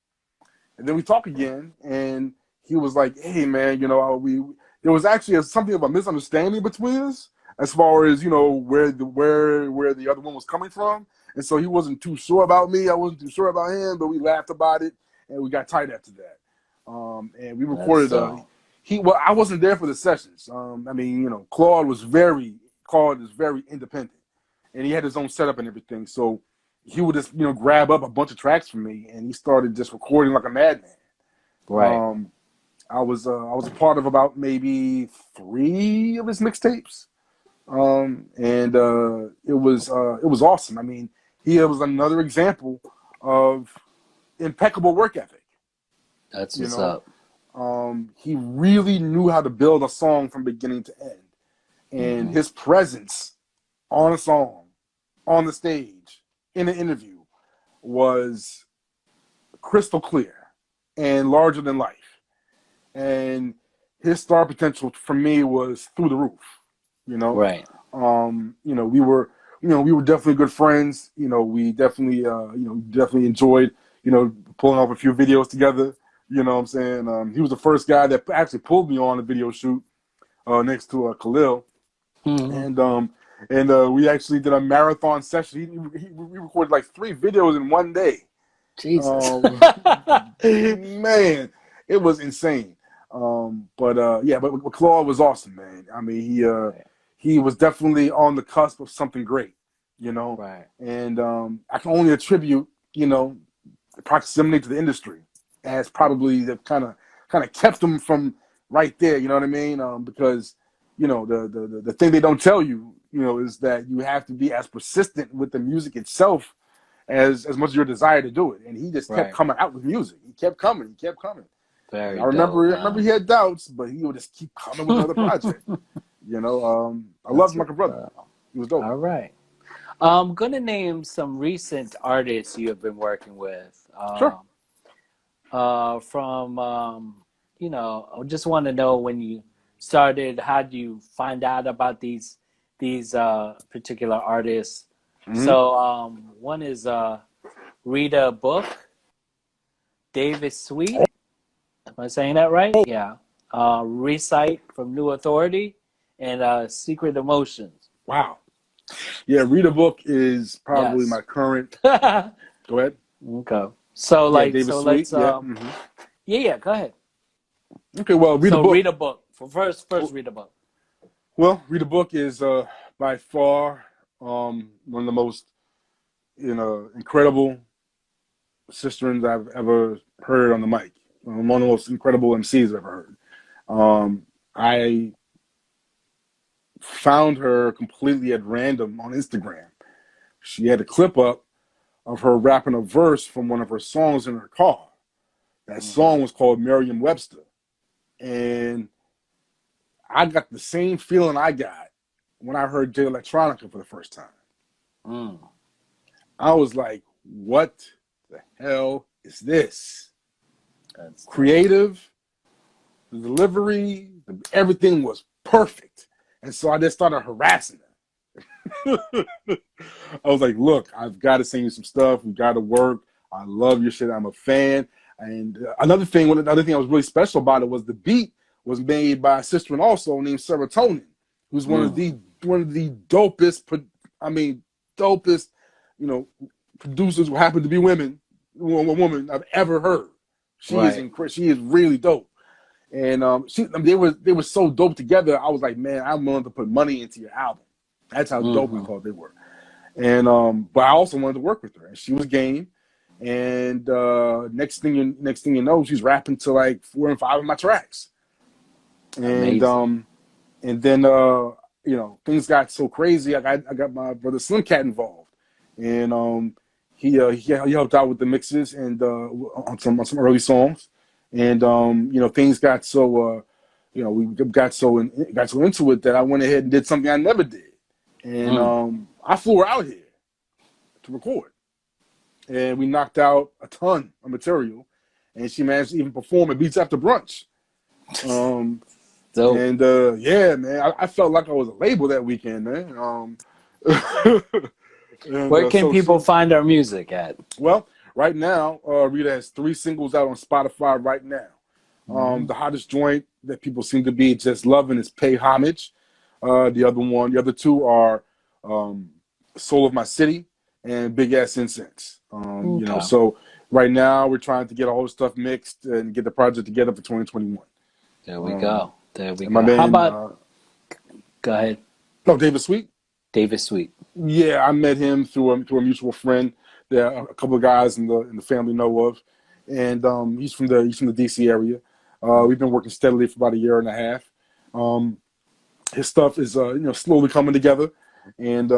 And then we talk again. And he was like, hey, man, there was actually something of a misunderstanding between us as far as, where the other one was coming from. And so he wasn't too sure about me. I wasn't too sure about him, but we laughed about it, and we got tight after that. And we recorded. I wasn't there for the sessions. I mean, Claude is very independent, and he had his own setup and everything. So he would just, grab up a bunch of tracks from me, and he started just recording like a madman. Right. I was a part of about maybe 3 of his mixtapes. And it was awesome. I mean, he was another example of impeccable work ethic. That's what's up. He really knew how to build a song from beginning to end. And his presence on a song, on the stage, in an interview was crystal clear and larger than life. and his star potential for me was through the roof. You know, Right. you know, we were definitely good friends. You know, we definitely, definitely enjoyed, pulling off a few videos together. You know what I'm saying? He was the first guy that actually pulled me on a video shoot next to Khalil, Mm-hmm. and we actually did a marathon session. We recorded like 3 videos in one day. Jesus. Man, it was insane. But Claude was awesome, man. I mean, Right. he was definitely on the cusp of something great, Right. and I can only attribute, the proximity to the industry as probably the kind of kept him from right there. You know what I mean? Because the thing they don't tell you, is that you have to be as persistent with the music itself as much as your desire to do it. And he just kept Right. coming out with music. He kept coming. He kept coming. And Very I remember dope, remember man. he had doubts, but he would just keep coming with another project. I loved That's my brother. He was dope. all right. I'm gonna name some recent artists you have been working with. Sure. From I just want to know when you started. How do you find out about these particular artists? Mm-hmm. So one is Rita Book, David Sweet. Am I saying that right? Yeah. Recite from New Authority, and Secret Emotions. Wow. Yeah, Read a Book is probably Yes. my current. Okay. Go ahead. So Yeah, David Sweet. let's Yeah. Mm-hmm. yeah, go ahead. Okay, well, Read a So Book. read a book. First read a book. Well, Read a Book is by far one of the most incredible sisterins I've ever heard on the mic. One of the most incredible MCs I've ever heard. I found her completely at random on Instagram. She had a clip up of her rapping a verse from one of her songs in her car. That song was called Merriam-Webster. And I got the same feeling I got when I heard Jay Electronica for the first time. Mm. I was like, what the hell is this? That's Creative, the delivery, everything was perfect. And so I just started harassing her. I was like, look, I've got to send you some stuff. We've got to work. I love your shit. I'm a fan. And another thing that was really special about it was the beat was made by a sister and also named Serotonin, who's one of the dopest, producers who happen to be woman I've ever heard. She is incredible. She is really dope. And they were so dope together. I was like, man, I'm willing to put money into your album. That's how dope I thought they were. And but I also wanted to work with her, and she was game. And next thing you know, she's rapping to like 4 and 5 of my tracks. And then things got so crazy. I got my brother Slim Cat involved, and he helped out with the mixes and on some early songs. And things got so we got so into it that I went ahead and did something I never did. And I flew her out here to record. And we knocked out a ton of material. And she managed to even perform at Beats After Brunch. And yeah, man, I felt like I was a label that weekend, man. Where can people find our music at? Well, right now, Rita has 3 singles out on Spotify right now. The hottest joint that people seem to be just loving is Pay Homage. The other 2 are Soul of My City and Big Ass Incense. So right now we're trying to get all the stuff mixed and get the project together for 2021. There we go. There we go. Man, How about? Go ahead. No, David Sweet. David Sweet. Yeah, I met him through a mutual friend that a couple of guys in the family know of, and he's from the DC area. We've been working steadily for about a year and a half. His stuff is slowly coming together, and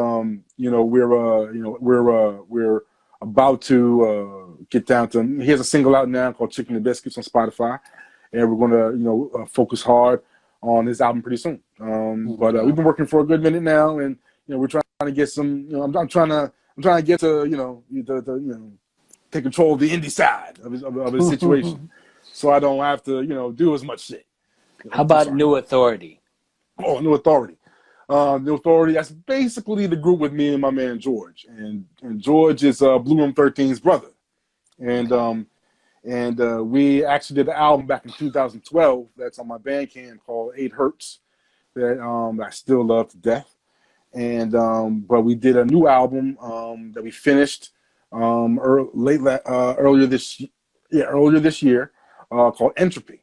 we're about to get down to. He has a single out now called Chicken and Biscuits on Spotify, and we're gonna focus hard on his album pretty soon. But we've been working for a good minute now, and we're trying to get some. I'm trying to get to take control of the indie side of his situation. so I don't have to, do as much shit. How I'm about sorry. New Authority? Oh, New Authority. New Authority, that's basically the group with me and my man George. And George is Blue Room 13's brother. And Okay. we actually did an album back in 2012 that's on my Bandcamp called 8 Hertz that I still love to death. And but we did a new album that we finished earlier this year called Entropy.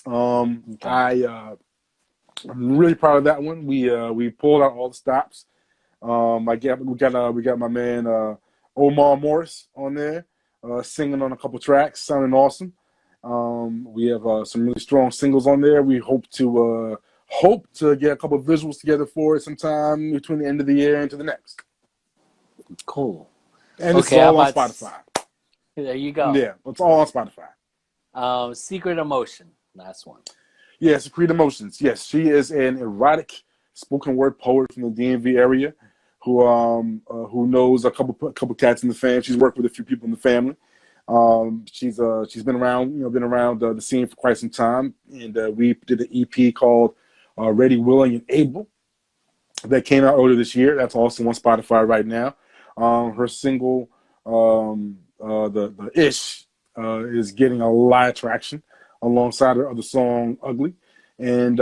Okay. I'm really proud of that one. We pulled out all the stops. We got my man Omar Morris on there singing on a couple tracks, sounding awesome. We have some really strong singles on there. We hope to get a couple of visuals together for it sometime between the end of the year and to the next. Cool. And it's Okay. How all on about? Spotify. There you go. Yeah, it's all on Spotify. Secret Emotion. Last one. Yes, Secret Emotions. Yes, she is an erotic spoken word poet from the DMV area who knows a couple cats in the family. She's worked with a few people in the family. She's been around the scene for quite some time, and we did an EP called Ready, Willing, and Able that came out earlier this year. That's also on Spotify right now. Her single, the Ish, is getting a lot of traction alongside her other song Ugly, and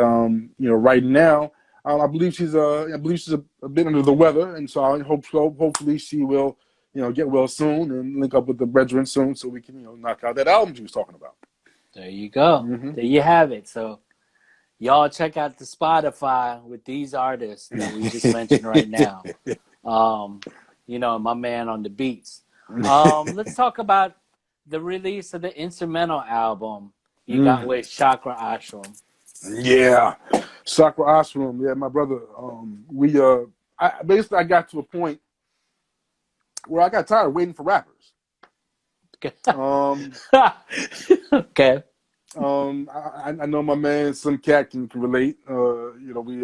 right now I believe she's a bit under the weather, and so I hopefully she will get well soon and link up with the brethren soon so we can knock out that album she was talking about. There you go. Mm-hmm. There you have it. So y'all check out the Spotify with these artists that we just mentioned right now. My man on the beats. Let's talk about the release of the instrumental album you got with Chakra Ashram. Yeah, Chakra Ashram. Yeah, my brother. I got to a point where I got tired of waiting for rappers. Okay. I know my man, some cat can relate. We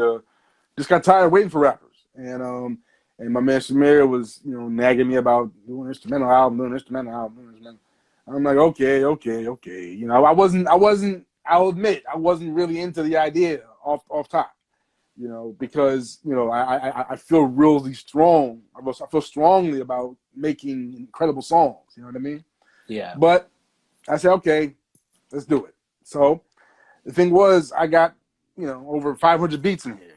just got tired of waiting for rappers, and my man Shamir was nagging me about doing instrumental album. I'm like, okay. I'll admit I wasn't really into the idea off top, because I feel really strong. I feel strongly about making incredible songs. You know what I mean? Yeah. But I said, okay, let's do it. So the thing was, I got over 500 beats in here,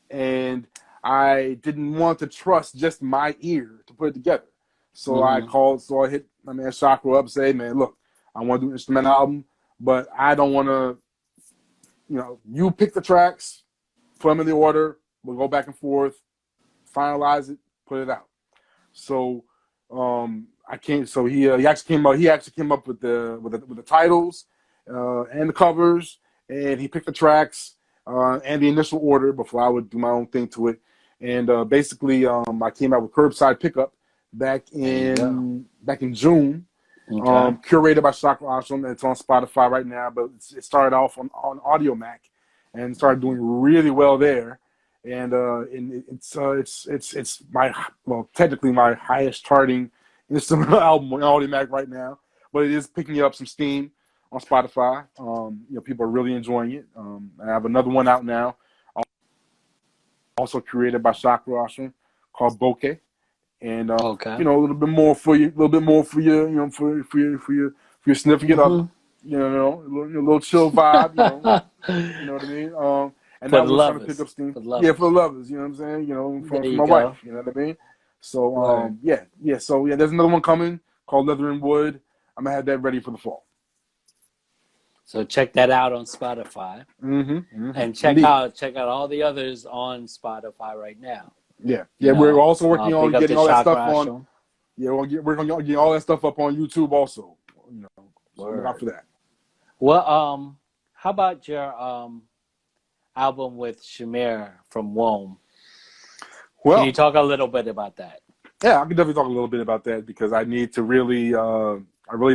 and I didn't want to trust just my ear to put it together. So I hit my man Chakra up and say, man, look, I want to do an instrumental album, but I don't want to, you pick the tracks, put them in the order, we'll go back and forth, finalize it, put it out. So he actually came up with the titles and the covers, and he picked the tracks and the initial order before I would do my own thing to it. And basically, I came out with Curbside Pickup back in June. Okay. Curated by Chakra Ashram. It's on Spotify right now, but it started off on Audio Mac and started doing really well there. And it's technically my highest charting instrumental album on Audio Mac right now, but it is picking up some steam on Spotify. People are really enjoying it. I have another one out now, also curated by Chakra Ashram, called Bokeh. And a little bit more for you, for your sniffing it up, a little chill vibe, you know what I mean. And that was trying to pick up steam. For the lovers, you know what I'm saying, for my wife, you know what I mean. So there's another one coming called Leather and Wood. I'm gonna have that ready for the fall. So check that out on Spotify, and check out all the others on Spotify right now. Yeah. We're also working on getting all that stuff on. Yeah, we're gonna get all that stuff up on YouTube also. So look out for that. Well, how about your album with Shamir from Wome? Well, can you talk a little bit about that? Yeah, I can definitely talk a little bit about that because I need to really,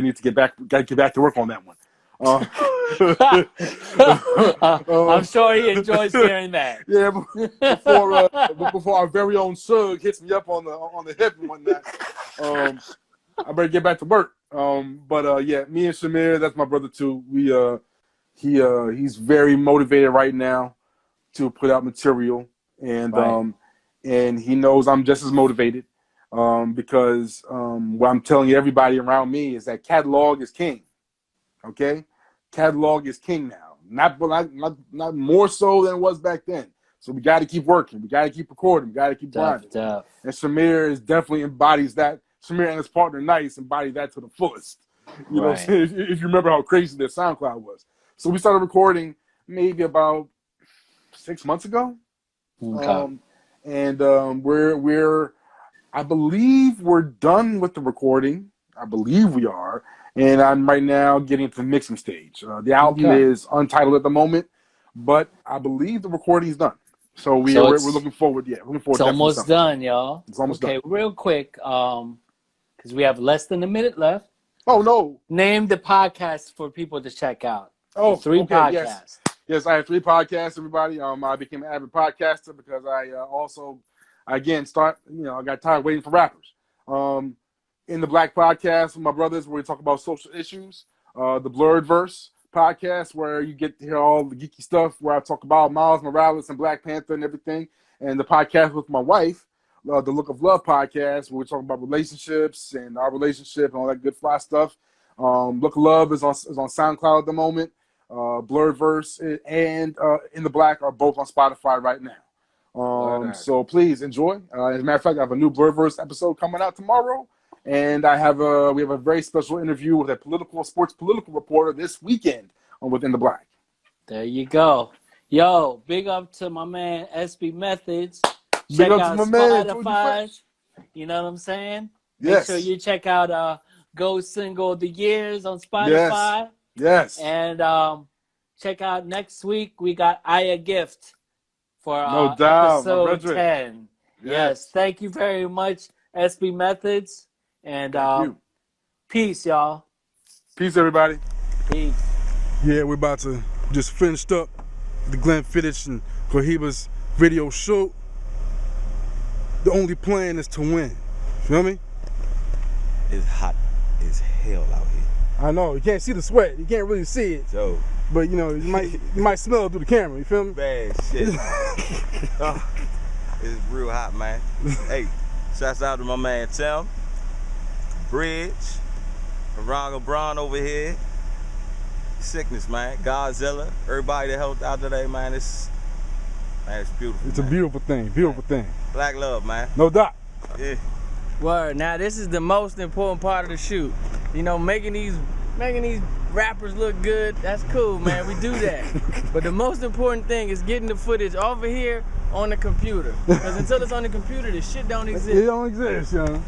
need to get back to work on that one. I'm sure he enjoys hearing that. Yeah, before our very own Sug hits me up on the hip and whatnot, I better get back to work. But yeah, me and Shamir, that's my brother too. He's very motivated right now to put out material, and Right. and he knows I'm just as motivated, because what I'm telling everybody around me is that catalog is king. Okay, catalog is king now. Not more so than it was back then. So we got to keep working. We got to keep recording. We got to keep grinding. Tough. And Shamir is definitely embodies that. Shamir and his partner Nice embody that to the fullest. You know what I'm Right. saying? If you remember how crazy their SoundCloud was. So we started recording maybe about 6 months ago. Okay. And we're I believe we're done with the recording. I believe we are. And I'm right now getting to the mixing stage. The album Okay. is untitled at the moment, but I believe the recording is done. So So we're it's looking forward. Yeah, looking forward it's definitely almost something. done, y'all. It's almost Okay, done. real quick, because we have less than a minute left. Oh no! Name the podcast for people to check out. Oh, The 3 okay. podcasts. Yes. I have 3 podcasts. Everybody. I became an avid podcaster because I also, again, I got tired waiting for rappers. In the Black podcast with my brothers, where we talk about social issues. The Blurred Verse podcast, where you get to hear all the geeky stuff, where I talk about Miles Morales and Black Panther and everything. And the podcast with my wife, the Look of Love podcast, where we talk about relationships and our relationship and all that good fly stuff. Look of Love is on SoundCloud at the moment. Blurred Verse and In the Black are both on Spotify right now. So please enjoy. As a matter of fact, I have a new Blurred Verse episode coming out tomorrow. And we have a very special interview with a sports political reporter this weekend on Within the Black. There you go. Yo, big up to my man SPMETHODS. Big Check up out to my man, Spotify. JoeyTooFresh. You know what I'm saying? Yes. Make sure you check out Go Single of the Years on Spotify. Yes. And check out next week. We got Aya Gift for No doubt, episode 10. Yes. Thank you very much, SPMETHODS. And peace, y'all. Peace, everybody. Peace. Yeah, we're about to just finished up the Glenn Fittich and Cohiba's video shoot. The only plan is to win. Feel me? It's hot as hell out here. I know. You can't see the sweat. You can't really see it. So, But you might smell it through the camera. You feel me? bad shit. It's real hot, man. Hey, shouts out to my man Tim, Bridge, Ronald Braun over here. Sickness, man. Godzilla. Everybody that helped out today, man. It's beautiful. It's a beautiful thing. Beautiful thing. Black love, man. No doubt. Yeah. Word. Now this is the most important part of the shoot. You know, making these rappers look good. That's cool, man. We do that. But the most important thing is getting the footage over here on the computer. Because until it's on the computer, the shit don't exist. It don't exist, yo.